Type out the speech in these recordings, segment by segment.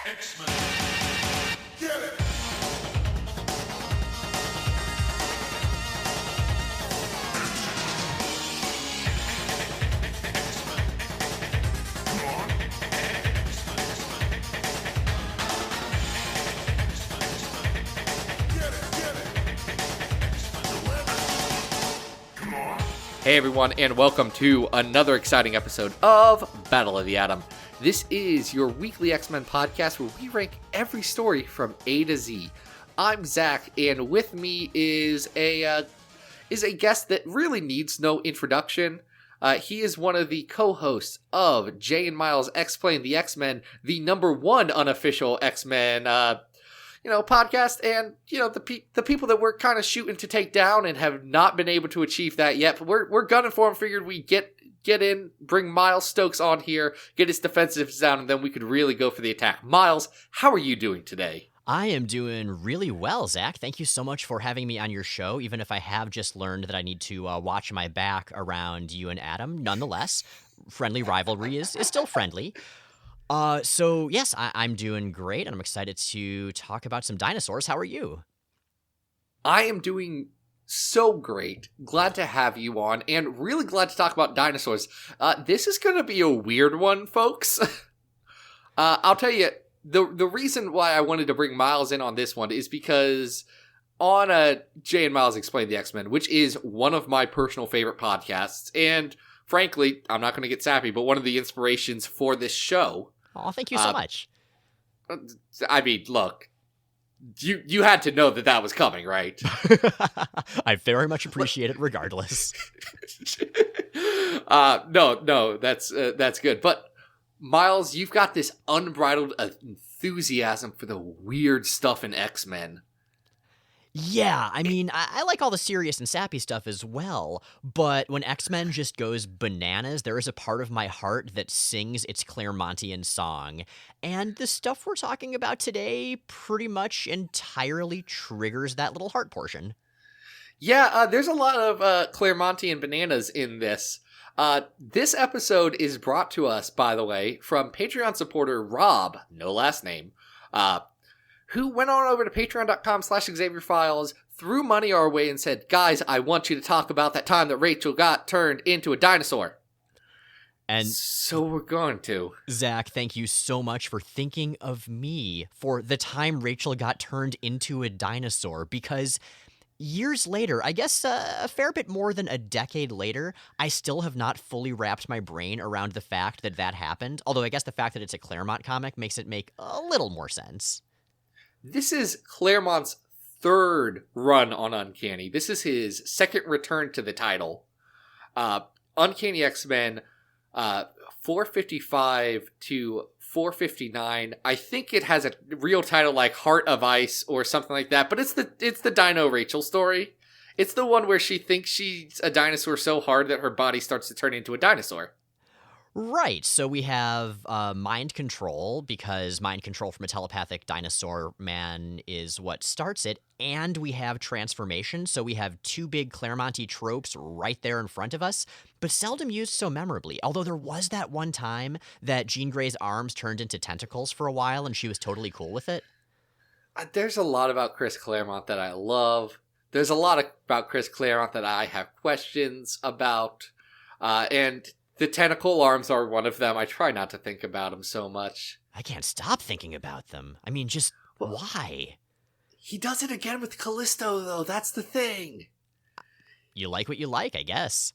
X-Men. Get it! Hey everyone, and welcome to another exciting episode of Battle of the Atom. This is your weekly X-Men podcast where we rank every story from A to Z. I'm Zach, and with me is a guest that really needs no introduction. He is one of the co-hosts of Jay and Miles X-Plain the X-Men, the number one unofficial X-Men podcast, and, the people that we're kind of shooting to take down and have not been able to achieve that yet, but we're gunning for him. Figured we get in, bring Miles Stokes on here, get his defensives down, and then we could really go for the attack. Miles, how are you doing today? I am doing really well, Zach. Thank you so much for having me on your show, even if I have just learned that I need to watch my back around you and Adam. Nonetheless, friendly rivalry is still friendly. So yes, I'm doing great, and I'm excited to talk about some dinosaurs. How are you? I am doing so great. Glad to have you on, and really glad to talk about dinosaurs. This is going to be a weird one, folks. I'll tell you, the reason why I wanted to bring Miles in on this one is because on Jay and Miles Explain the X-Men, which is one of my personal favorite podcasts, and frankly, I'm not going to get sappy, but one of the inspirations for this show. Oh, thank you so much. I mean, look, you had to know that was coming, right? I very much appreciate it regardless. No, that's good. But Miles, you've got this unbridled enthusiasm for the weird stuff in X-Men. Yeah, I mean, I like all the serious and sappy stuff as well, but when X-Men just goes bananas, there is a part of my heart that sings its Claremontian song, and the stuff we're talking about today pretty much entirely triggers that little heart portion. Yeah, there's a lot of Claremontian bananas in this. This episode is brought to us, by the way, from Patreon supporter Rob, no last name, who went on over to patreon.com/XavierFiles, threw money our way and said, guys, I want you to talk about that time that Rachel got turned into a dinosaur. And so we're going to. Zach, thank you so much for thinking of me for the time Rachel got turned into a dinosaur, because years later, I guess a fair bit more than a decade later, I still have not fully wrapped my brain around the fact that happened, although I guess the fact that it's a Claremont comic makes it make a little more sense. This is Claremont's third run on Uncanny. This is his second return to the title. Uncanny X-Men 455 to 459. I think it has a real title like Heart of Ice or something like that, but it's the Dino Rachel story. It's the one where she thinks she's a dinosaur so hard that her body starts to turn into a dinosaur. Right, so we have mind control, because mind control from a telepathic dinosaur man is what starts it, and we have transformation, so we have two big Claremonti tropes right there in front of us, but seldom used so memorably, although there was that one time that Jean Grey's arms turned into tentacles for a while, and she was totally cool with it. There's a lot about Chris Claremont that I love. There's a lot about Chris Claremont that I have questions about, and the tentacle arms are one of them. I try not to think about them so much. I can't stop thinking about them. I mean, just why? He does it again with Callisto, though. That's the thing. You like what you like, I guess.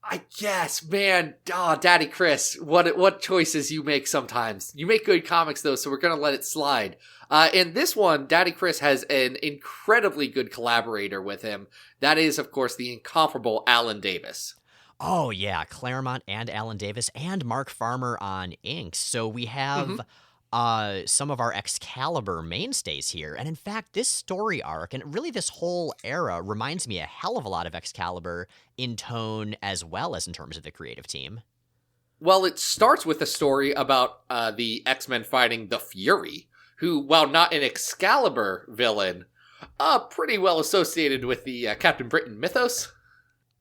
I guess, man. Oh, Daddy Chris, what choices you make sometimes. You make good comics, though, so we're going to let it slide. In this one, Daddy Chris has an incredibly good collaborator with him. That is, of course, the incomparable Alan Davis. Oh, yeah, Claremont and Alan Davis and Mark Farmer on inks. So we have some of our Excalibur mainstays here. And in fact, this story arc, and really this whole era, reminds me a hell of a lot of Excalibur in tone as well as in terms of the creative team. Well, it starts with a story about the X-Men fighting the Fury, who, while not an Excalibur villain, pretty well associated with the Captain Britain mythos.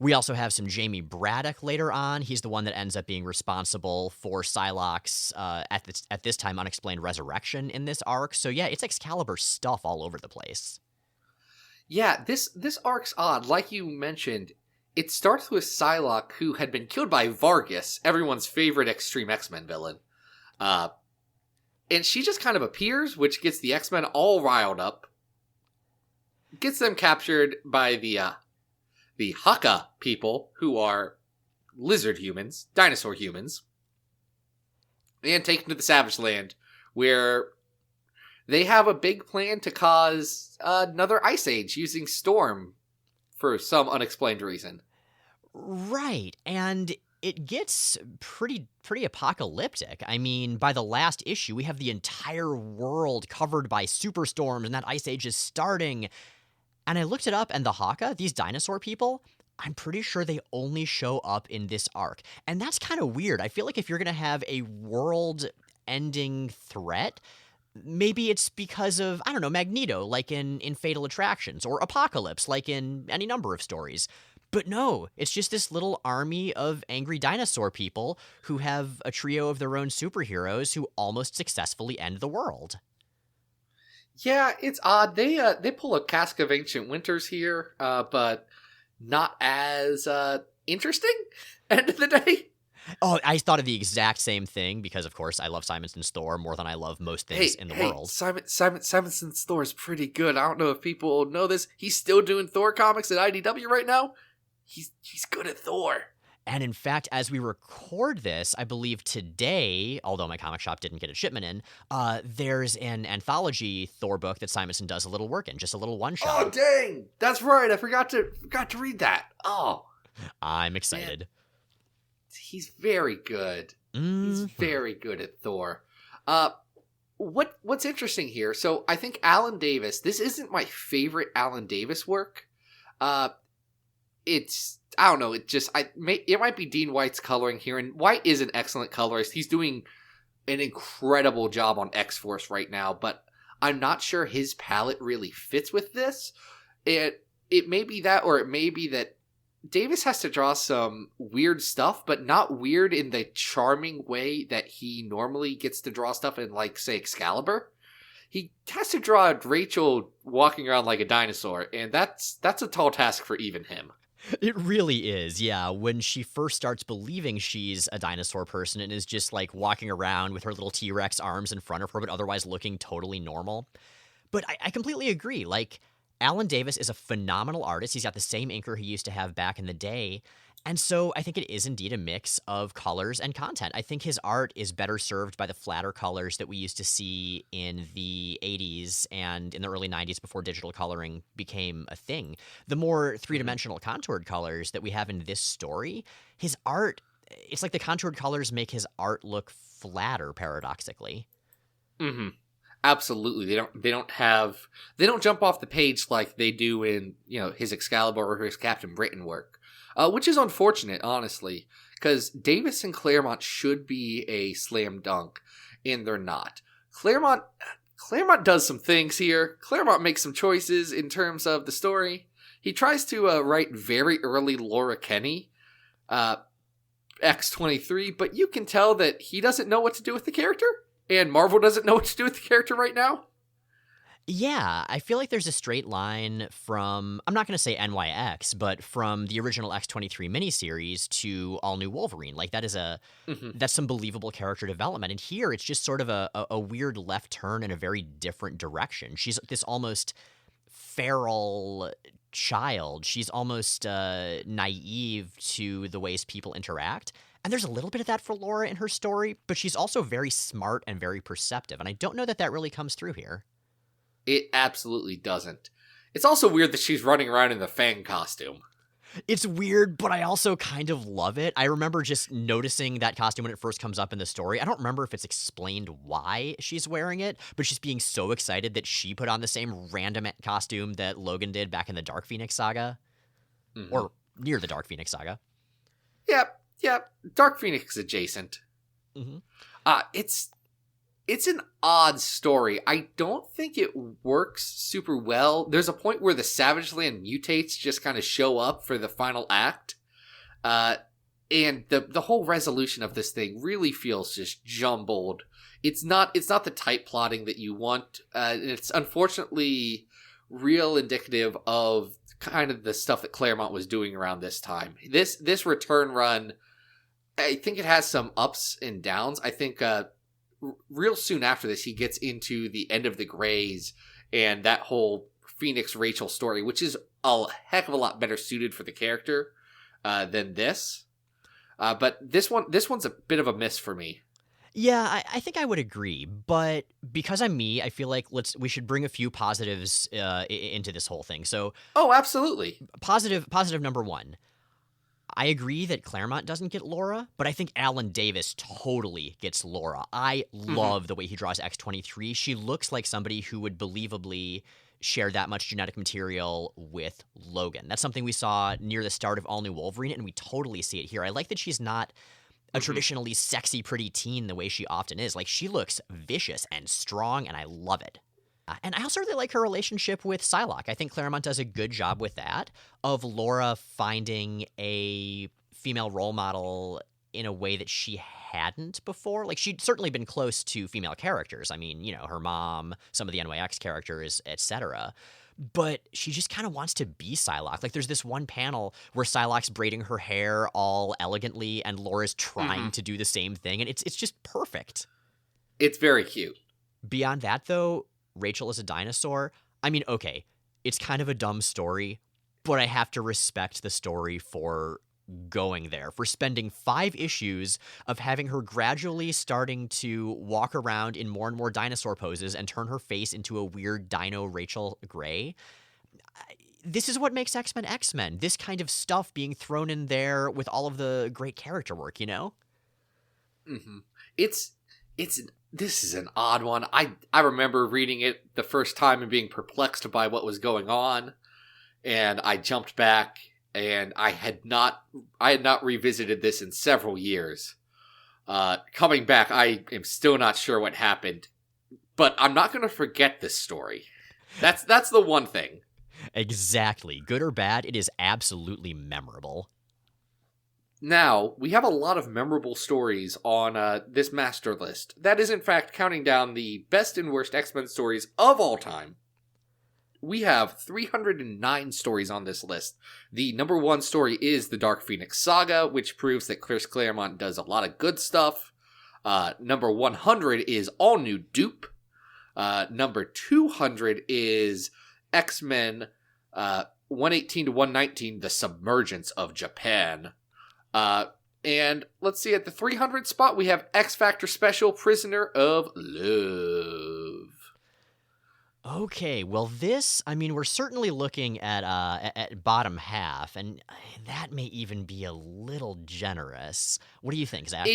We also have some Jamie Braddock later on. He's the one that ends up being responsible for Psylocke's, at this time, unexplained resurrection in this arc. So yeah, it's Excalibur stuff all over the place. Yeah, this arc's odd. Like you mentioned, it starts with Psylocke, who had been killed by Vargas, everyone's favorite Extreme X-Men villain. And she just kind of appears, which gets the X-Men all riled up. Gets them captured by the Haka people, who are lizard humans, dinosaur humans, and taken to the Savage Land, where they have a big plan to cause another ice age using Storm for some unexplained reason. Right, and it gets pretty apocalyptic. I mean, by the last issue, we have the entire world covered by superstorms, and that ice age is starting. And I looked it up, and the Haka, these dinosaur people, I'm pretty sure they only show up in this arc. And that's kind of weird. I feel like if you're going to have a world-ending threat, maybe it's because of, I don't know, Magneto, like in Fatal Attractions, or Apocalypse, like in any number of stories. But no, it's just this little army of angry dinosaur people who have a trio of their own superheroes who almost successfully end the world. Yeah, it's odd. They pull a Cask of Ancient Winters here, but not as interesting. End of the day. Oh, I thought of the exact same thing because, of course, I love Simonson's Thor more than I love most things in the world. Simonson's Thor is pretty good. I don't know if people know this. He's still doing Thor comics at IDW right now. He's good at Thor. And in fact, as we record this, I believe today, although my comic shop didn't get a shipment in, there's an anthology Thor book that Simonson does a little work in, just a little one-shot. Oh, dang! That's right, I forgot to read that. Oh. I'm excited. Man. He's very good. He's very good at Thor. What's interesting here, so I think Alan Davis, this isn't my favorite Alan Davis work. It's, I don't know, it might be Dean White's coloring here, and White is an excellent colorist. He's doing an incredible job on X-Force right now, but I'm not sure his palette really fits with this. It may be that, or it may be that Davis has to draw some weird stuff, but not weird in the charming way that he normally gets to draw stuff in, like, say, Excalibur. He has to draw Rachel walking around like a dinosaur, and that's a tall task for even him. It really is, yeah. When she first starts believing she's a dinosaur person and is just, like, walking around with her little T-Rex arms in front of her, but otherwise looking totally normal. But I completely agree. Like, Alan Davis is a phenomenal artist. He's got the same inker he used to have back in the day. And so I think it is indeed a mix of colors and content. I think his art is better served by the flatter colors that we used to see in the 80s and in the early 90s before digital coloring became a thing. The more three-dimensional contoured colors that we have in this story, his art, it's like the contoured colors make his art look flatter, paradoxically. Mm-hmm. Absolutely. They don't jump off the page like they do in, his Excalibur or his Captain Britain work. Which is unfortunate, honestly, because Davis and Claremont should be a slam dunk, and they're not. Claremont does some things here. Claremont makes some choices in terms of the story. He tries to write very early Laura Kinney, X-23, but you can tell that he doesn't know what to do with the character, and Marvel doesn't know what to do with the character right now. Yeah, I feel like there's a straight line from, I'm not going to say NYX, but from the original X-23 miniseries to All New Wolverine. Like, that is that's some believable character development. And here, it's just sort of a weird left turn in a very different direction. She's this almost feral child. She's almost naive to the ways people interact. And there's a little bit of that for Laura in her story, but she's also very smart and very perceptive. And I don't know that really comes through here. It absolutely doesn't. It's also weird that she's running around in the Fang costume. It's weird, but I also kind of love it. I remember just noticing that costume when it first comes up in the story. I don't remember if it's explained why she's wearing it, but she's being so excited that she put on the same random costume that Logan did back in the Dark Phoenix saga. Mm-hmm. Or near the Dark Phoenix saga. Yep. Dark Phoenix adjacent. Mm-hmm. it's an odd story. I don't think it works super well. There's a point where the Savage Land mutates just kind of show up for the final act. And the whole resolution of this thing really feels just jumbled. It's not the tight plotting that you want. It's unfortunately real indicative of kind of the stuff that Claremont was doing around this time. This return run, I think it has some ups and downs. I think real soon after this, he gets into the End of the Greys and that whole Phoenix Rachel story, which is a heck of a lot better suited for the character than this. But this one's a bit of a miss for me. Yeah, I think I would agree, but because I'm me, I feel like we should bring a few positives into this whole thing. So, absolutely. Positive number one. I agree that Claremont doesn't get Laura, but I think Alan Davis totally gets Laura. I love the way he draws X-23. She looks like somebody who would believably share that much genetic material with Logan. That's something we saw near the start of All New Wolverine, and we totally see it here. I like that she's not a traditionally sexy, pretty teen the way she often is. Like, she looks vicious and strong, and I love it. And I also really like her relationship with Psylocke. I think Claremont does a good job with that, of Laura finding a female role model in a way that she hadn't before. Like, she'd certainly been close to female characters. I mean, her mom, some of the NYX characters, etc. But she just kind of wants to be Psylocke. Like, there's this one panel where Psylocke's braiding her hair all elegantly, and Laura's trying to do the same thing, and it's just perfect. It's very cute. Beyond that, though, Rachel is a dinosaur. I mean, okay, it's kind of a dumb story, but I have to respect the story for going there, for spending 5 issues of having her gradually starting to walk around in more and more dinosaur poses and turn her face into a weird dino Rachel Gray. This is what makes X-Men X-Men. This kind of stuff being thrown in there with all of the great character work, This is an odd one. I remember reading it the first time and being perplexed by what was going on, and I jumped back, and I had not revisited this in several years. Coming back, I am still not sure what happened, but I'm not going to forget this story. That's the one thing. Exactly. Good or bad, it is absolutely memorable. Now, we have a lot of memorable stories on this master list. That is, in fact, counting down the best and worst X-Men stories of all time. We have 309 stories on this list. The number 1 story is the Dark Phoenix Saga, which proves that Chris Claremont does a lot of good stuff. Number 100 is All New Dupe. Number 200 is X-Men 118 to 119, The Submergence of Japan. And let's see, at the 300 spot, we have X Factor Special, Prisoner of Love. Okay, well this, I mean, we're certainly looking at bottom half, and that may even be a little generous. What do you think, Zach?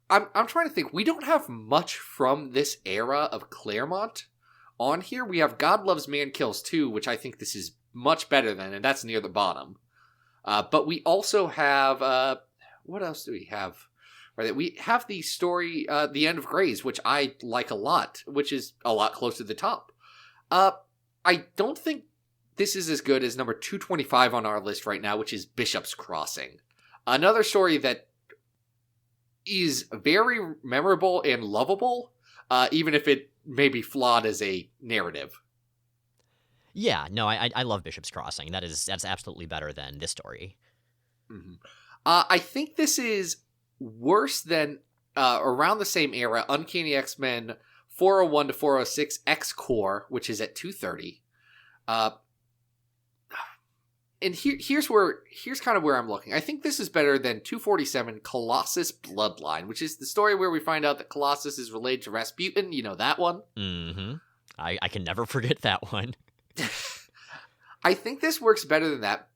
I'm trying to think. We don't have much from this era of Claremont on here. We have God Loves Man Kills 2, which I think this is much better than, and that's near the bottom. But we also have, what else do we have? Right, we have the story, The End of Greys, which I like a lot, which is a lot close to the top. I don't think this is as good as number 225 on our list right now, which is Bishop's Crossing. Another story that is very memorable and lovable, even if it may be flawed as a narrative. Yeah, no, I love Bishop's Crossing. That's absolutely better than this story. Mm-hmm. I think this is worse than around the same era, Uncanny X-Men 401 to 406 X-Core, which is at 230. And here's kind of where I'm looking. I think this is better than 247 Colossus Bloodline, which is the story where we find out that Colossus is related to Rasputin. You know that one? Mm-hmm. I can never forget that one. I think this works better than that.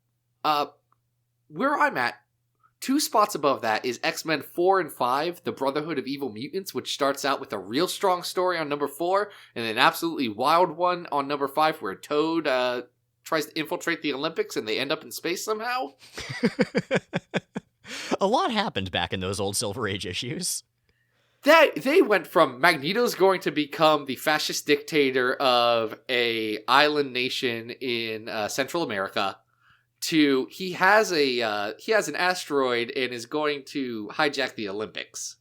Where I'm at, 2 spots above that is X-Men 4 and 5, The Brotherhood of Evil Mutants, which starts out with a real strong story on number 4, and an absolutely wild one on number 5 where Toad tries to infiltrate the Olympics and they end up in space somehow. A lot happened back in those old Silver Age issues. They went from Magneto's going to become the fascist dictator of a island nation in Central America to he has an asteroid and is going to hijack the Olympics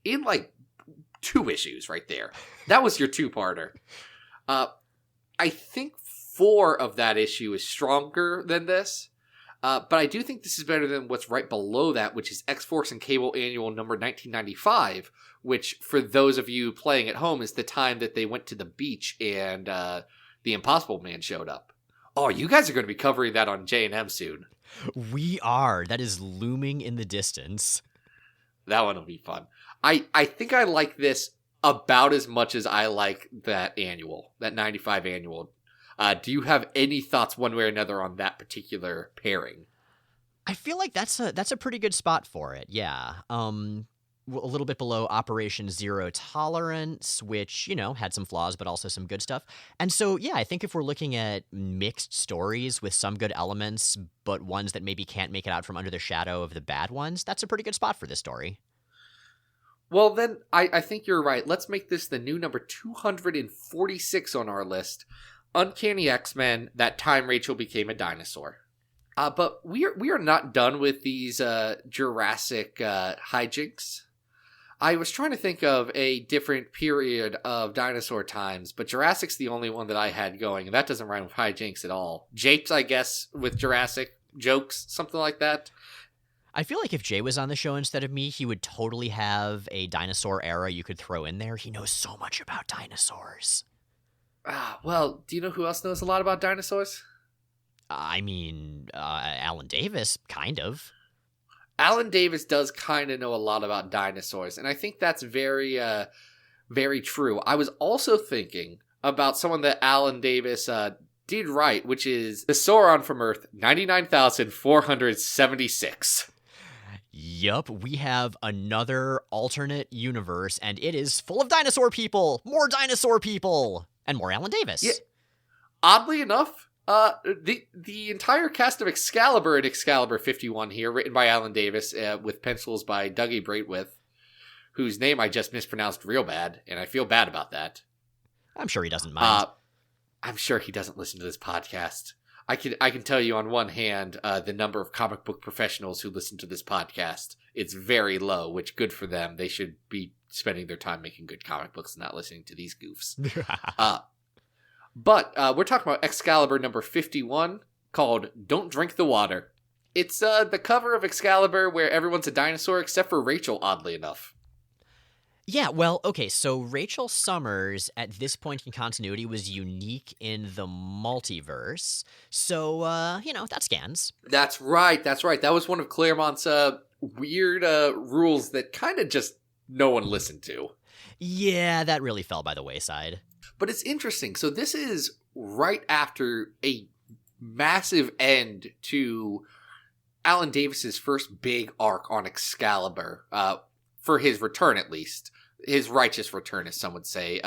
in like 2 issues right there. That was your 2-parter. I think 4 of that issue is stronger than this. But I do think this is better than what's right below that, which is X-Force and Cable Annual number 1995, which, for those of you playing at home, is the time that they went to the beach and the Impossible Man showed up. Oh, you guys are going to be covering that on J&M soon. We are. That is looming in the distance. That one will be fun. I think I like this about as much as I like that annual, that 95 annual. Do you have any thoughts one way or another on that particular pairing? I feel like that's a pretty good spot for it. Yeah. A little bit below Operation Zero Tolerance, which, had some flaws, but also some good stuff. And so, yeah, I think if we're looking at mixed stories with some good elements, but ones that maybe can't make it out from under the shadow of the bad ones, that's a pretty good spot for this story. Well, then, I think you're right. Let's make this the new number 246 on our list. Uncanny X-Men, That Time Rachel Became a Dinosaur. But we are not done with these Jurassic hijinks. I was trying to think of a different period of dinosaur times, but Jurassic's the only one that I had going, and that doesn't rhyme with hijinks at all. Japes, I guess, with Jurassic jokes, something like that. I feel like if Jay was on the show instead of me, he would totally have a dinosaur era you could throw in there. He knows so much about dinosaurs. Well, do you know who else knows a lot about dinosaurs? I mean, Alan Davis, kind of. Alan Davis does kind of know a lot about dinosaurs, and I think that's very, very true. I was also thinking about someone that Alan Davis did write, which is the Sauron from Earth, 99,476. Yup, we have another alternate universe, and it is full of dinosaur people! More dinosaur people! And more Alan Davis. Yeah. Oddly enough, the entire cast of Excalibur and Excalibur 51 here, written by Alan Davis, with pencils by Dougie Braithwaite, whose name I just mispronounced real bad, and I feel bad about that. I'm sure he doesn't mind. I'm sure he doesn't listen to this podcast. I can tell you on one hand, the number of comic book professionals who listen to this podcast, it's very low, which good for them. They should be spending their time making good comic books and not listening to these goofs. But we're talking about Excalibur number 51, called Don't Drink the Water. It's the cover of Excalibur where everyone's a dinosaur except for Rachel, oddly enough. Yeah, well, okay, so Rachel Summers at this point in continuity was unique in the multiverse, so, that scans. That's right. That was one of Claremont's weird rules that kind of just no one listened to. Yeah, that really fell by the wayside. But it's interesting. So this is right after a massive end to Alan Davis's first big arc on Excalibur, for his return at least. His righteous return, as some would say,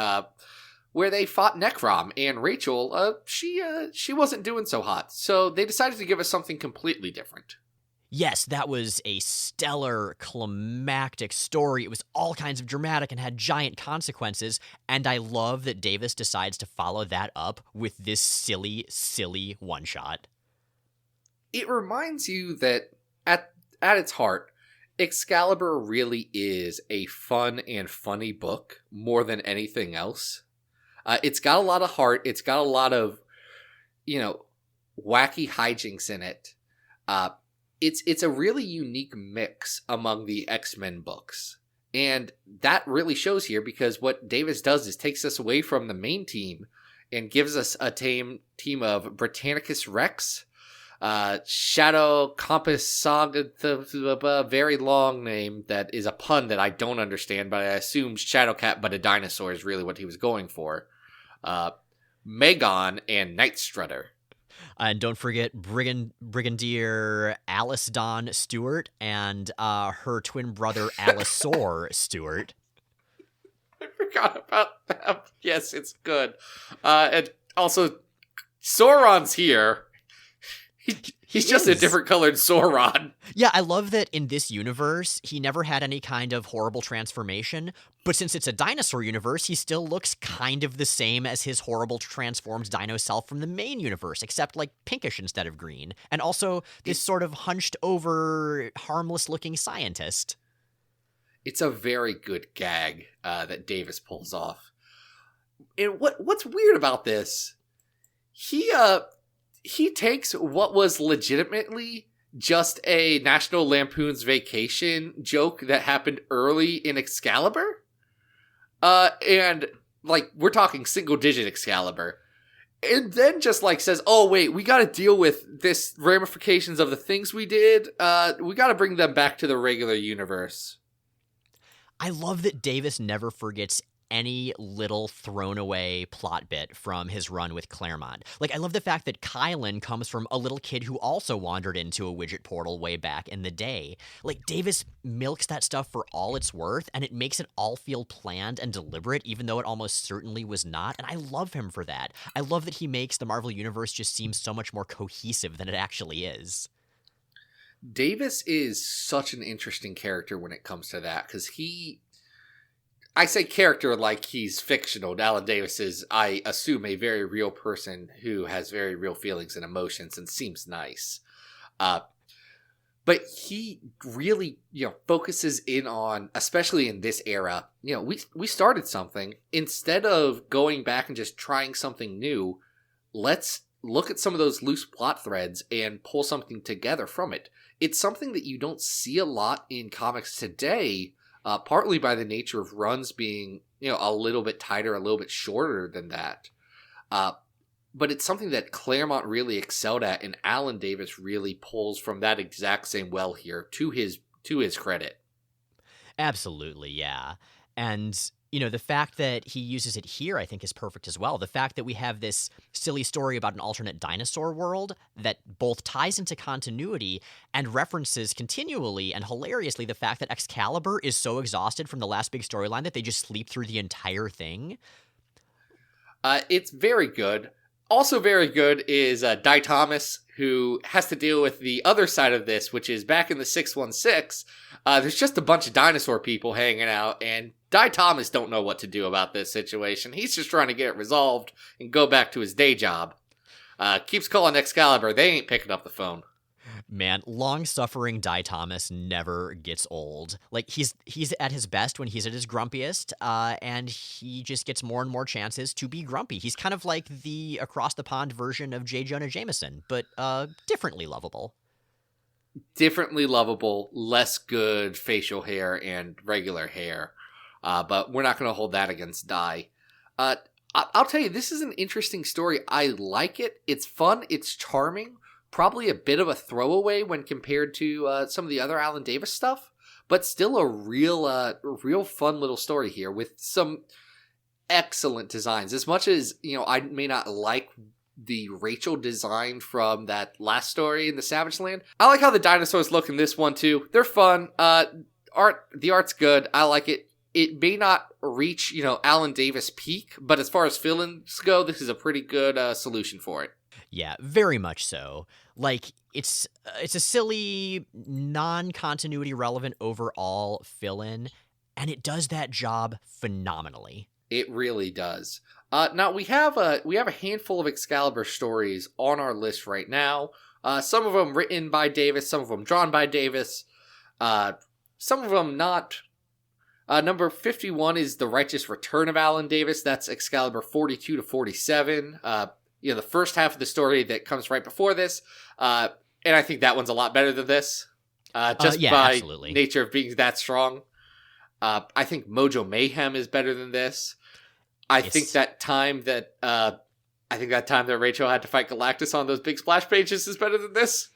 where they fought Necrom, and Rachel, she wasn't doing so hot. So they decided to give us something completely different. Yes, that was a stellar, climactic story. It was all kinds of dramatic and had giant consequences, and I love that Davis decides to follow that up with this silly, silly one-shot. It reminds you that, at its heart, Excalibur really is a fun and funny book more than anything else. It's got a lot of heart. It's got a lot of, wacky hijinks in it. It's a really unique mix among the X-Men books. And that really shows here because what Davis does is takes us away from the main team and gives us a team of Britannicus Rex, Shadow Compass Saga, the very long name that is a pun that I don't understand, but I assume Shadowcat but a dinosaur is really what he was going for. Megon and Night Strutter. And don't forget Brigadier Alice Dawn Stewart and her twin brother Alisaur Stewart. I forgot about that. Yes, it's good. And also, Sauron's here. He's just a different colored Sauron. Yeah, I love that in this universe, he never had any kind of horrible transformation, but since it's a dinosaur universe, he still looks kind of the same as his horrible transformed dino self from the main universe, except like pinkish instead of green. And also this sort of hunched over, harmless looking scientist. It's a very good gag that Davis pulls off. And what's weird about this, he takes what was legitimately just a National Lampoon's Vacation joke that happened early in Excalibur. And, like, we're talking single-digit Excalibur. And then just, like, says, oh, wait, we gotta deal with this ramifications of the things we did. We gotta bring them back to the regular universe. I love that Davis never forgets any little thrown away plot bit from his run with Claremont. Like, I love the fact that Kylan comes from a little kid who also wandered into a widget portal way back in the day. Like, Davis milks that stuff for all it's worth, and it makes it all feel planned and deliberate, even though it almost certainly was not, and I love him for that. I love that he makes the Marvel Universe just seem so much more cohesive than it actually is. Davis is such an interesting character when it comes to that, because I say character like he's fictional. Alan Davis is, I assume, a very real person who has very real feelings and emotions and seems nice. But he really, focuses in on, especially in this era, we started something. Instead of going back and just trying something new, let's look at some of those loose plot threads and pull something together from it. It's something that you don't see a lot in comics today, partly by the nature of runs being, a little bit tighter, a little bit shorter than that. But it's something that Claremont really excelled at, and Alan Davis really pulls from that exact same well here, to his credit. Absolutely, yeah. And, the fact that he uses it here, I think, is perfect as well. The fact that we have this silly story about an alternate dinosaur world that both ties into continuity and references continually and hilariously the fact that Excalibur is so exhausted from the last big storyline that they just sleep through the entire thing. It's very good. Also very good is Di Thomas, who has to deal with the other side of this, which is back in the 616, there's just a bunch of dinosaur people hanging out, and Di Thomas don't know what to do about this situation. He's just trying to get it resolved and go back to his day job. Keeps calling Excalibur. They ain't picking up the phone. Man, long-suffering Di Thomas never gets old. Like, he's at his best when he's at his grumpiest, and he just gets more and more chances to be grumpy. He's kind of like the across-the-pond version of J. Jonah Jameson, but differently lovable. Differently lovable, less good facial hair and regular hair. But we're not going to hold that against Di. I'll tell you, this is an interesting story. I like it. It's fun. It's charming. Probably a bit of a throwaway when compared to some of the other Alan Davis stuff, but still a real fun little story here with some excellent designs. As much as, I may not like the Rachel design from that last story in the Savage Land, I like how the dinosaurs look in this one too. They're fun. The art's good. I like it. It may not reach, Alan Davis peak, but as far as fill-ins go, this is a pretty good solution for it. Yeah, very much so. Like, it's a silly, non-continuity relevant overall fill-in, and it does that job phenomenally. It really does. Now we have a handful of Excalibur stories on our list right now. Some of them written by Davis, some of them drawn by Davis, some of them not. Number 51 is The Righteous Return of Alan Davis. That's Excalibur 42 to 47. The first half of the story that comes right before this. And I think that one's a lot better than this. By absolutely. Nature of being that strong. I think Mojo Mayhem is better than this. I think that time that Rachel had to fight Galactus on those big splash pages is better than this.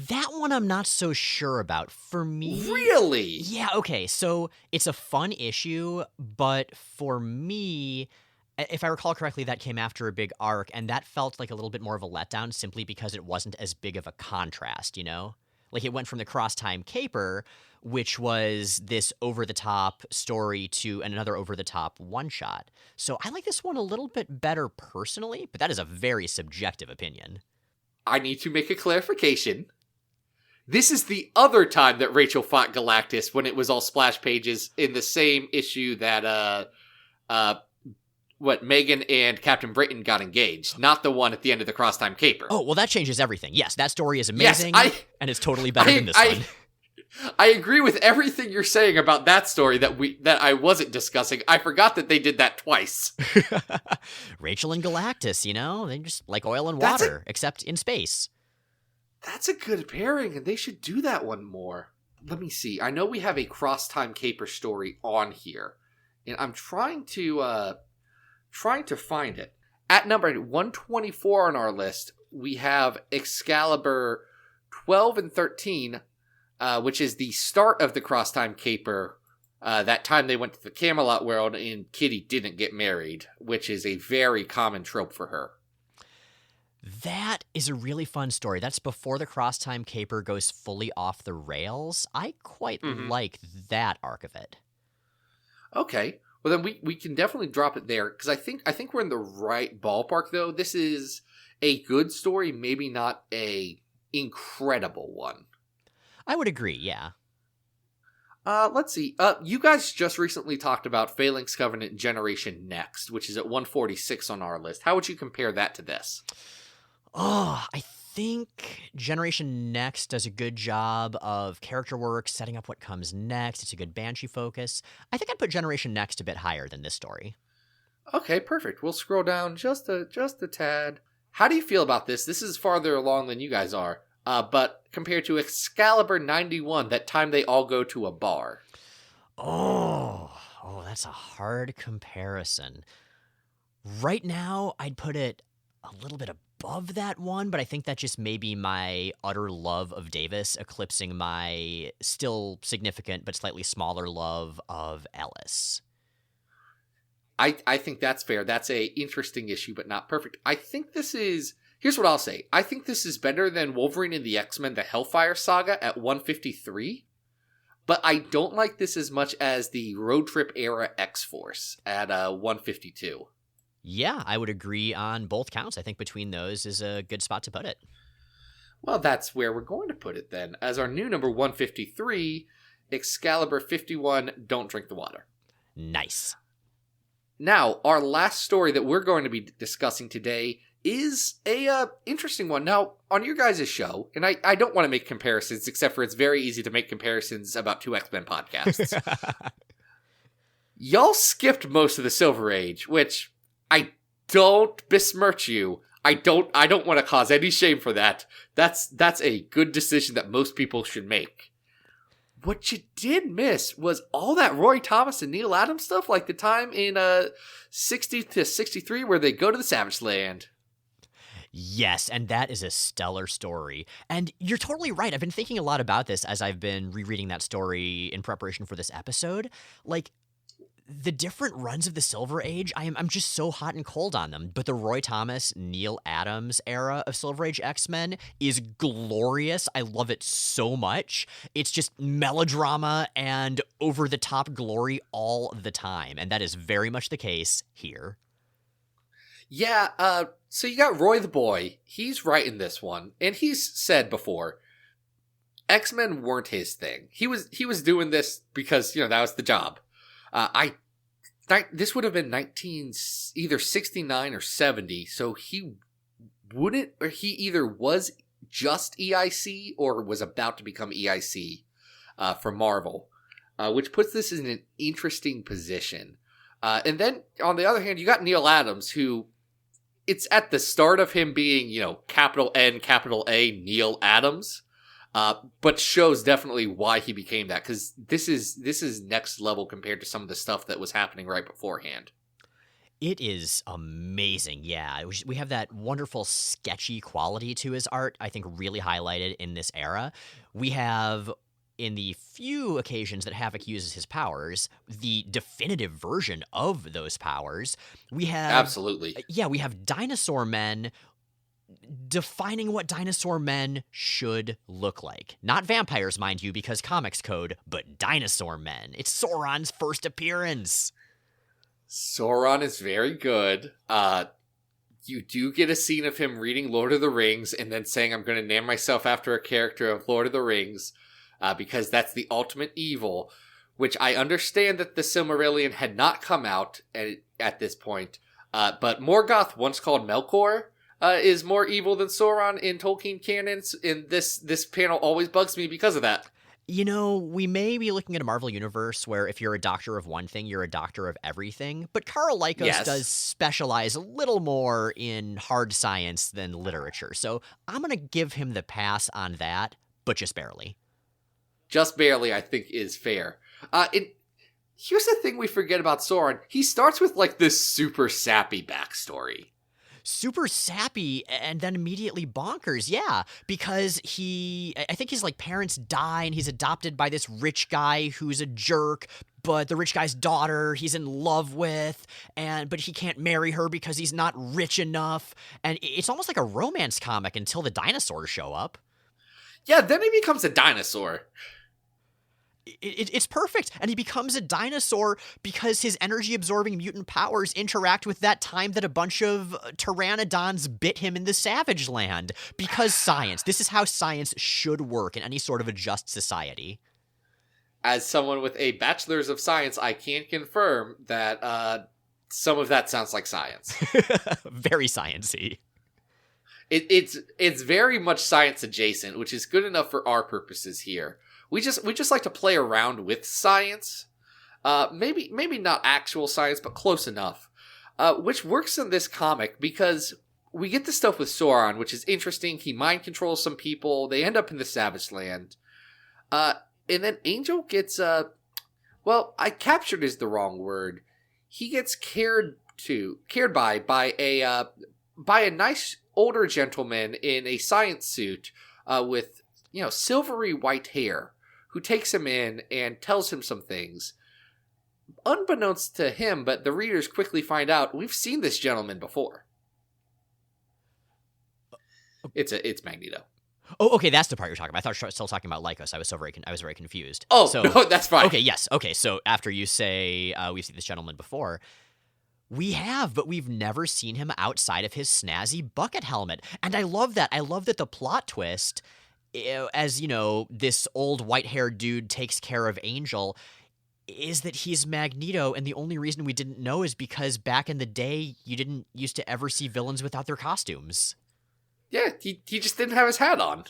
That one I'm not so sure about. For me... Really? Yeah, okay. So it's a fun issue, but for me... If I recall correctly, that came after a big arc, and that felt like a little bit more of a letdown simply because it wasn't as big of a contrast, Like, it went from the Cross-Time Caper, which was this over-the-top story, to another over-the-top one-shot. So I like this one a little bit better personally, but that is a very subjective opinion. I need to make a clarification. This is the other time that Rachel fought Galactus when it was all splash pages in the same issue that, Megan and Captain Britain got engaged, not the one at the end of the Crosstime Caper. Oh, well, that changes everything. Yes, that story is amazing, and it's totally better than this one. I agree with everything you're saying about that story that I wasn't discussing. I forgot that they did that twice. Rachel and Galactus, they just like oil and water, except in space. That's a good pairing, and they should do that one more. Let me see. I know we have a Crosstime Caper story on here, and I'm trying to find it. At number 124 on our list, we have Excalibur 12 and 13, which is the start of the Crosstime Caper. That time they went to the Camelot world and Kitty didn't get married, which is a very common trope for her. That is a really fun story. That's before the Crosstime Caper goes fully off the rails. I quite like that arc of it. Okay. Well, then we can definitely drop it there, because I think we're in the right ballpark, though. This is a good story, maybe not a incredible one. I would agree, yeah. Let's see. You guys just recently talked about Phalanx Covenant Generation Next, which is at 146 on our list. How would you compare that to this? Oh, I think Generation Next does a good job of character work, setting up what comes next. It's a good Banshee focus. I think I'd put Generation Next a bit higher than this story. Okay, perfect. We'll scroll down just a tad. How do you feel about this? This is farther along than you guys are. But compared to Excalibur 91, that time they all go to a bar. Oh, that's a hard comparison. Right now, I'd put it a little bit above that one, but I think that just may be my utter love of Davis eclipsing my still significant but slightly smaller love of Ellis. I think that's fair. That's a interesting issue, but not perfect. I think this is... Here's what I'll say. I think this is better than Wolverine and the X-Men, the Hellfire Saga at 153. But I don't like this as much as the Road Trip era X-Force at 152. Yeah, I would agree on both counts. I think between those is a good spot to put it. Well, that's where we're going to put it then. As our new number 153, Excalibur 51, Don't Drink the Water. Nice. Now, our last story that we're going to be discussing today is a interesting one. Now, on your guys' show, and I don't want to make comparisons, except for it's very easy to make comparisons about two X-Men podcasts. Y'all skipped most of the Silver Age, which I don't besmirch you. I don't want to cause any shame for that. That's a good decision that most people should make. What you did miss was all that Roy Thomas and Neal Adams stuff, like the time in 60 to 63 where they go to the Savage Land. Yes, and that is a stellar story. And you're totally right. I've been thinking a lot about this as I've been rereading that story in preparation for this episode. Like, the different runs of the Silver Age, I'm just so hot and cold on them. But the Roy Thomas, Neal Adams era of Silver Age X-Men is glorious. I love it so much. It's just melodrama and over-the-top glory all the time. And that is very much the case here. Yeah, so you got Roy the Boy. He's writing this one. And he's said before, X-Men weren't his thing. He was doing this because, that was the job. This would have been either 69 or 70, so he either was just EIC or was about to become EIC for Marvel, which puts this in an interesting position. And then, on the other hand, you got Neal Adams, who, it's at the start of him being, capital N, capital A, Neal Adams. But shows definitely why he became that, because this is next level compared to some of the stuff that was happening right beforehand. It is amazing, yeah. We have that wonderful sketchy quality to his art, I think really highlighted in this era. We have, in the few occasions that Havoc uses his powers, the definitive version of those powers. We have... Absolutely. Yeah, we have dinosaur men defining what dinosaur men should look like. Not vampires, mind you, because comics code, but dinosaur men. It's Sauron's first appearance. Sauron is very good. you do get a scene of him reading Lord of the Rings and then saying, I'm going to name myself after a character of Lord of the Rings, because that's the ultimate evil, which I understand that the Silmarillion had not come out at this point, but Morgoth, once called Melkor, is more evil than Sauron in Tolkien canons, and this panel always bugs me because of that. You know, we may be looking at a Marvel universe where if you're a doctor of one thing, you're a doctor of everything, but Carl Lycos does specialize a little more in hard science than literature, so I'm going to give him the pass on that, but just barely. Just barely, I think, is fair. Here's the thing we forget about Sauron. He starts with, like, this super sappy backstory. Super sappy and then immediately bonkers, yeah, because I think his, like, parents die and he's adopted by this rich guy who's a jerk, but the rich guy's daughter he's in love with, but he can't marry her because he's not rich enough, and it's almost like a romance comic until the dinosaurs show up. Yeah, then he becomes a dinosaur. It's perfect, and he becomes a dinosaur because his energy-absorbing mutant powers interact with that time that a bunch of pteranodons bit him in the Savage Land. Because science. This is how science should work in any sort of a just society. As someone with a bachelor's of science, I can confirm that some of that sounds like science. Very sciencey. It's very much science adjacent, which is good enough for our purposes here. We just like to play around with science. Maybe not actual science, but close enough. Which works in this comic because we get the stuff with Sauron, which is interesting. He mind controls some people. They end up in the Savage Land. And then Angel gets, I captured is the wrong word. He gets cared by a nice older gentleman in a science suit, with, silvery white hair, who takes him in and tells him some things. Unbeknownst to him, but the readers quickly find out, we've seen this gentleman before. It's Magneto. Oh, okay, that's the part you're talking about. I thought you were still talking about Lycos. I was very confused. Oh, so, no, that's fine. Okay, yes. Okay, so after you say we've seen this gentleman before, we have, but we've never seen him outside of his snazzy bucket helmet. And I love that. I love that the plot twist, as, this old white-haired dude takes care of Angel, is that he's Magneto, and the only reason we didn't know is because back in the day, you didn't used to ever see villains without their costumes. Yeah, he just didn't have his hat on.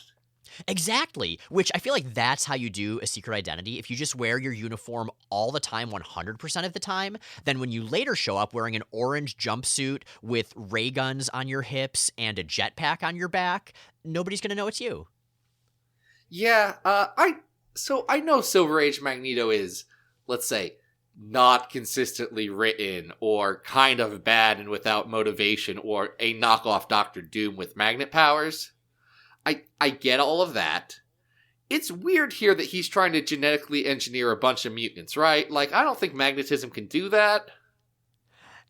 Exactly, which I feel like that's how you do a secret identity. If you just wear your uniform all the time, 100% of the time, then when you later show up wearing an orange jumpsuit with ray guns on your hips and a jetpack on your back, nobody's going to know it's you. Yeah, I know Silver Age Magneto is, let's say, not consistently written, or kind of bad and without motivation, or a knockoff Doctor Doom with magnet powers. I get all of that. It's weird here that he's trying to genetically engineer a bunch of mutants, right? Like, I don't think magnetism can do that.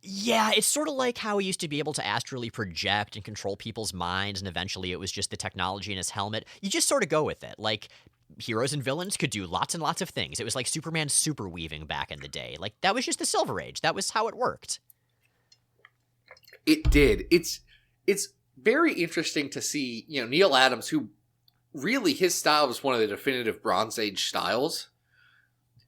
Yeah, it's sort of like how he used to be able to astrally project and control people's minds, and eventually it was just the technology in his helmet. You just sort of go with it. Like, heroes and villains could do lots and lots of things. It was like Superman super weaving back in the day. Like, that was just the Silver Age. That was how it worked. It did. It's very interesting to see, Neal Adams, who really, his style was one of the definitive Bronze Age styles.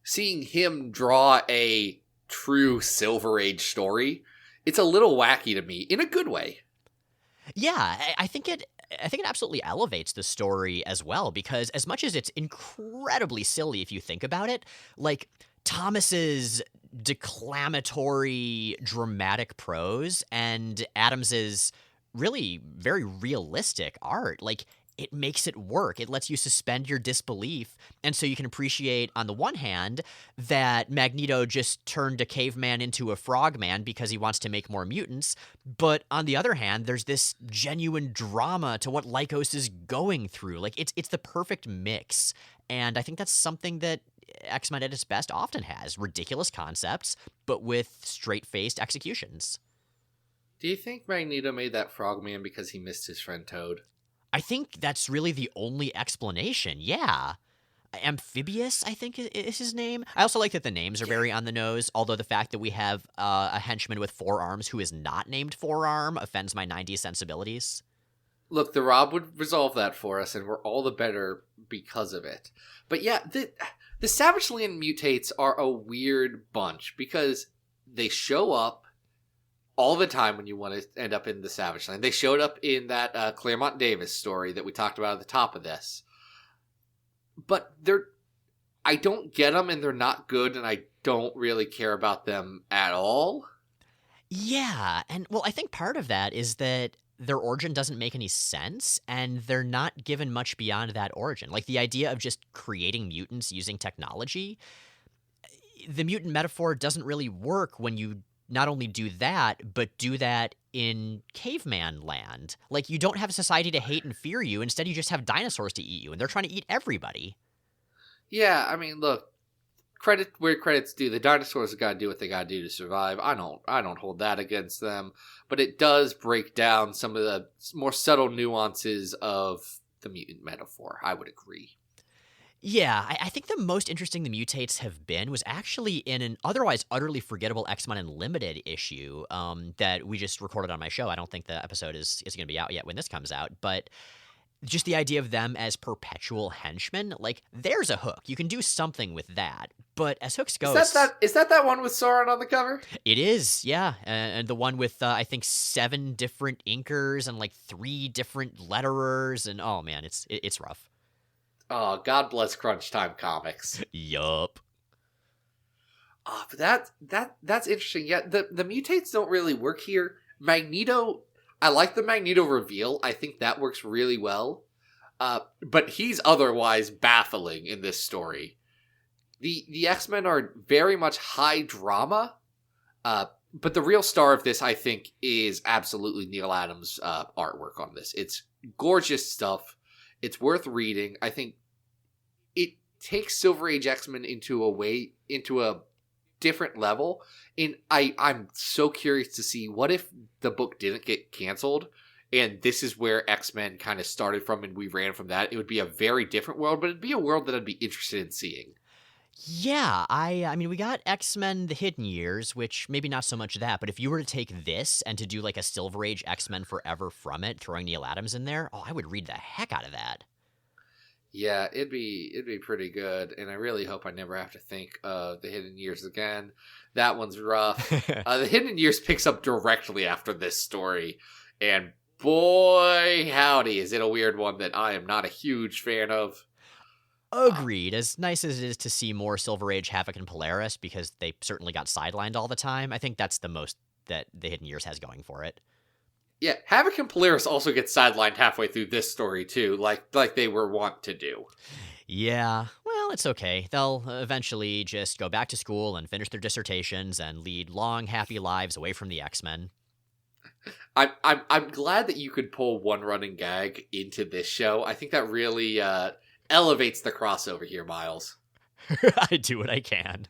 Seeing him draw a true Silver Age story, it's a little wacky to me, in a good way. Yeah, I think it absolutely elevates the story as well, because as much as it's incredibly silly if you think about it, like Thomas's declamatory, dramatic prose and Adams's really very realistic art, like, it makes it work. It lets you suspend your disbelief. And so you can appreciate, on the one hand, that Magneto just turned a caveman into a frogman because he wants to make more mutants. But on the other hand, there's this genuine drama to what Lycos is going through. Like, it's the perfect mix. And I think that's something that X-Men at its best often has. Ridiculous concepts, but with straight-faced executions. Do you think Magneto made that frogman because he missed his friend Toad? I think that's really the only explanation, yeah. Amphibious, I think is his name. I also like that the names are very on the nose, although the fact that we have a henchman with 4 arms who is not named Forearm offends my 90s sensibilities. Look, the Rob would resolve that for us, and we're all the better because of it. But yeah, the Savage Land mutates are a weird bunch because they show up all the time when you want to end up in the Savage Land. They showed up in that Claremont Davis story that we talked about at the top of this. But I don't get them, and they're not good, and I don't really care about them at all. Yeah, and well, I think part of that is that their origin doesn't make any sense, and they're not given much beyond that origin. Like, the idea of just creating mutants using technology, the mutant metaphor doesn't really work when you not only do that, but do that in caveman land. Like, you don't have a society to hate and fear you. Instead, you just have dinosaurs to eat you, and they're trying to eat everybody. Yeah, I mean, look, credit where credit's due. The dinosaurs have got to do what they got to do to survive. I don't hold that against them, but it does break down some of the more subtle nuances of the mutant metaphor. I would agree. Yeah, I think the most interesting the mutates have been was actually in an otherwise utterly forgettable X-Men Unlimited issue that we just recorded on my show. I don't think the episode is going to be out yet when this comes out, but just the idea of them as perpetual henchmen, like, there's a Hook. You can do something with that. But as Hook's ghosts... Is that one with Sauron on the cover? It is, yeah. And the one with, I think, 7 different inkers and, like, 3 different letterers. And, oh, man, it's rough. Oh, God bless Crunch Time Comics. Yup. Oh, but that's interesting. Yeah, the mutates don't really work here. Magneto... I like the Magneto reveal. I think that works really well. But he's otherwise baffling in this story. The X-Men are very much high drama. But the real star of this, I think, is absolutely Neal Adams' artwork on this. It's gorgeous stuff. It's worth reading. I think it takes Silver Age X-Men into a different level, and I'm so curious to see what if the book didn't get canceled and this is where X-Men kind of started from and we ran from that. It would be a very different world, but it'd be a world that I'd be interested in seeing. Yeah, I mean, we got X-Men The Hidden Years, which maybe not so much that, but if you were to take this and to do like a Silver Age X-Men Forever from it, throwing Neal Adams in there, oh, I would read the heck out of that. Yeah, it'd be pretty good, and I really hope I never have to think of The Hidden Years again. That one's rough. The Hidden Years picks up directly after this story, and boy, howdy, is it a weird one that I am not a huge fan of. Agreed. As nice as it is to see more Silver Age Havoc and Polaris, because they certainly got sidelined all the time, I think that's the most that The Hidden Years has going for it. Yeah, Havoc and Polaris also get sidelined halfway through this story, too, like they were wont to do. Yeah, well, it's okay. They'll eventually just go back to school and finish their dissertations and lead long, happy lives away from the X-Men. I'm glad that you could pull one running gag into this show. I think that really elevates the crossover here, Miles. I do what I can.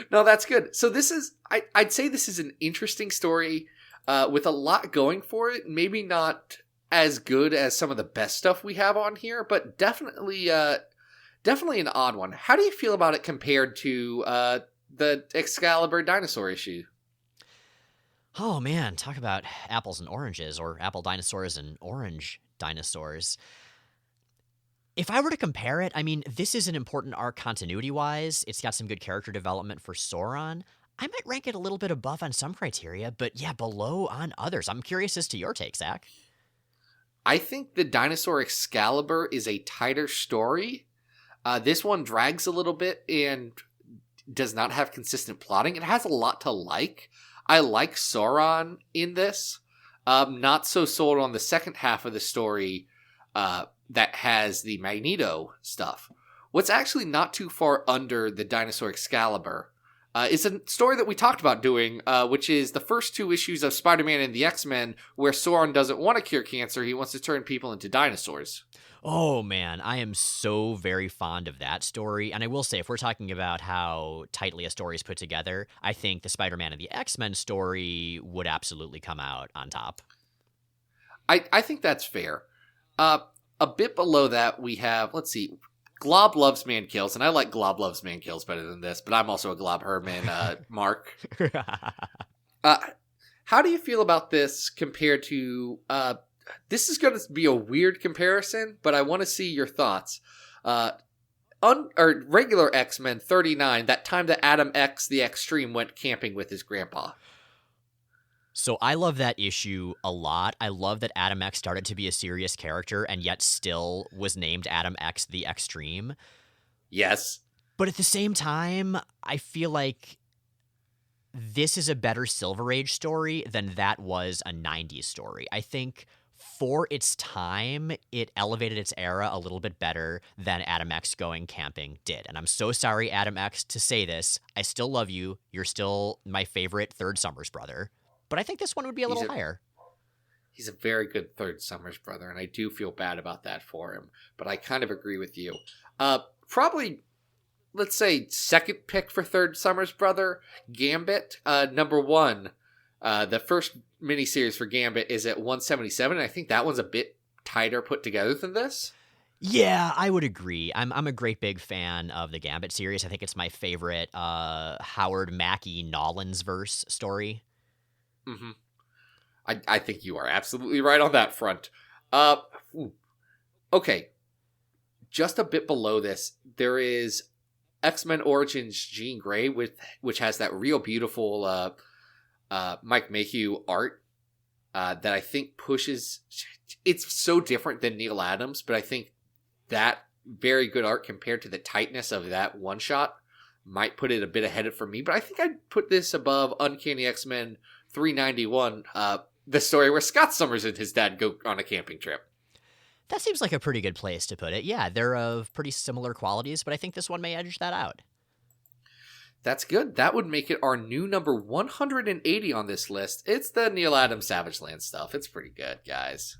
No, that's good. So this is, I'd say this is an interesting story with a lot going for it. Maybe not as good as some of the best stuff we have on here, but definitely an odd one. How do you feel about it compared to the Excalibur dinosaur issue? Oh man, talk about apples and oranges, or apple dinosaurs and orange dinosaurs. If I were to compare it, I mean, this is an important arc continuity-wise. It's got some good character development for Sauron. I might rank it a little bit above on some criteria, but yeah, below on others. I'm curious as to your take, Zach. I think the Dinosaur Excalibur is a tighter story. This one drags a little bit and does not have consistent plotting. It has a lot to like. I like Sauron in this. Not so sold on the second half of the story that has the Magneto stuff. What's actually not too far under the Dinosaur Excalibur is a story that we talked about doing, which is the first 2 issues of Spider-Man and the X-Men, where Sauron doesn't want to cure cancer, he wants to turn people into dinosaurs. Oh man, I am so very fond of that story, and I will say, if we're talking about how tightly a story is put together, I think the Spider-Man and the X-Men story would absolutely come out on top. I think that's fair. a bit below that, we have, let's see, Glob loves man kills, and I like Glob loves man kills better than this, but I'm also a Glob Herman Mark. How do you feel about this compared to, this is going to be a weird comparison, but I want to see your thoughts. Regular X-Men 39, that time that Adam X, the Extreme, went camping with his grandpa. So I love that issue a lot. I love that Adam X started to be a serious character and yet still was named Adam X the Extreme. Yes. But at the same time, I feel like this is a better Silver Age story than that was a 90s story. I think for its time, it elevated its era a little bit better than Adam X going camping did. And I'm so sorry, Adam X, to say this. I still love you. You're still my favorite third Summers brother. But I think this one would be a little higher. He's a very good third Summers brother, and I do feel bad about that for him. But I kind of agree with you. Probably, let's say, second pick for third Summers brother, Gambit. Number one, the first miniseries for Gambit is at 177, and I think that one's a bit tighter put together than this. Yeah, I would agree. I'm a great big fan of the Gambit series. I think it's my favorite Howard Mackie Nolans verse story. Mm-hmm. I think you are absolutely right on that front. Okay. Just a bit below this, there is X-Men Origins Jean Grey, which has that real beautiful Mike Mayhew art that I think pushes... It's so different than Neal Adams, but I think that very good art compared to the tightness of that one-shot might put it a bit ahead of for me. But I think I'd put this above Uncanny X-Men 391, the story where Scott Summers and his dad go on a camping trip. That seems like a pretty good place to put it. Yeah, they're of pretty similar qualities, but I think this one may edge that out. That's good. That would make it our new number 180 on this list. It's the Neal Adams Savage Land stuff. It's pretty good, guys.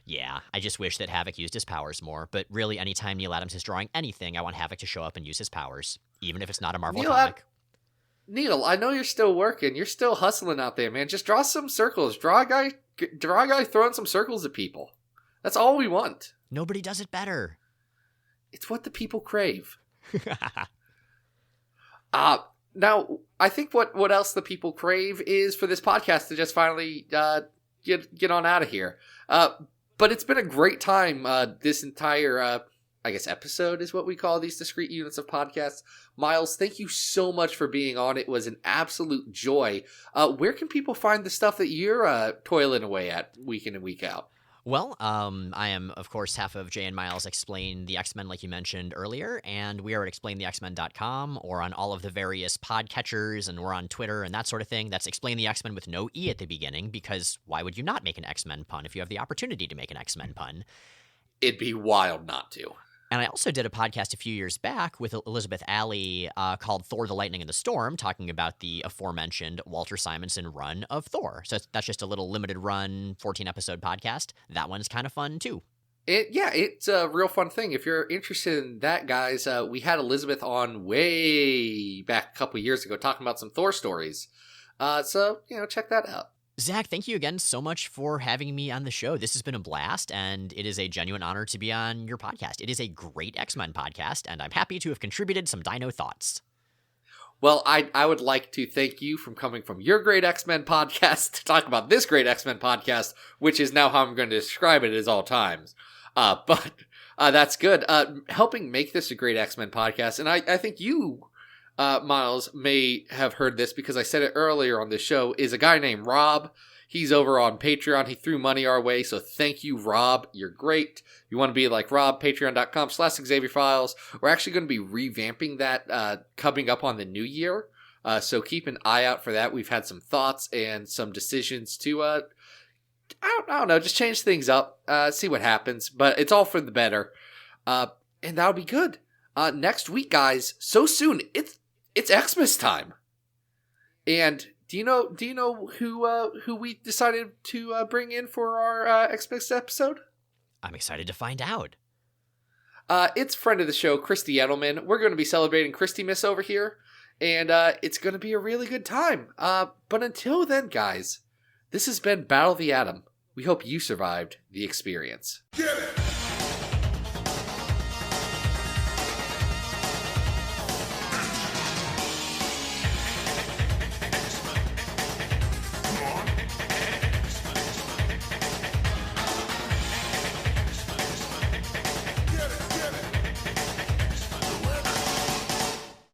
Yeah, I just wish that Havoc used his powers more, but really anytime Neal Adams is drawing anything, I want Havoc to show up and use his powers, even if it's not a Marvel comic. Neal, I know you're still working. You're still hustling out there, man. Just draw some circles. Draw a guy throwing some circles at people. That's all we want. Nobody does it better. It's what the people crave. Now, I think what else the people crave is for this podcast to just finally get on out of here. But it's been a great time. This entire, I guess, episode is what we call these discrete units of podcasts. Miles, thank you so much for being on. It was an absolute joy. Where can people find the stuff that you're toiling away at week in and week out? Well, I am, of course, half of Jay and Miles Explain the X-Men, like you mentioned earlier, and we are at explainthexmen.com or on all of the various podcatchers, and we're on Twitter and that sort of thing. That's Explain the X-Men with no E at the beginning, because why would you not make an X-Men pun if you have the opportunity to make an X-Men pun? It'd be wild not to. And I also did a podcast a few years back with Elizabeth Alley called Thor, the Lightning and the Storm, talking about the aforementioned Walter Simonson run of Thor. So that's just a little limited run, 14-episode podcast. That one's kind of fun, too. It's a real fun thing. If you're interested in that, guys, we had Elizabeth on way back a couple years ago talking about some Thor stories. So, check that out. Zach, thank you again so much for having me on the show. This has been a blast, and it is a genuine honor to be on your podcast. It is a great X-Men podcast, and I'm happy to have contributed some Dino thoughts. Well, I would like to thank you for coming from your great X-Men podcast to talk about this great X-Men podcast, which is now how I'm going to describe it as all times. But that's good. Helping make this a great X-Men podcast, and I think you... Miles may have heard this because I said it earlier on this show, is a guy named Rob. He's over on Patreon. He threw money our way, so thank you, Rob. You're great. You want to be like Rob, patreon.com/XavierFiles. We're actually going to be revamping that coming up on the new year, so keep an eye out for that. We've had some thoughts and some decisions to, I don't know, just change things up, see what happens, but it's all for the better, and that'll be good. Next week, guys, so soon, it's Xmas time. And do you know who we decided to bring in for our Xmas episode? I'm excited to find out. It's friend of the show, Christy Edelman. We're going to be celebrating Christy-Miss over here, and it's going to be a really good time. But until then, guys, this has been Battle of the Atom. We hope you survived the experience. Get it!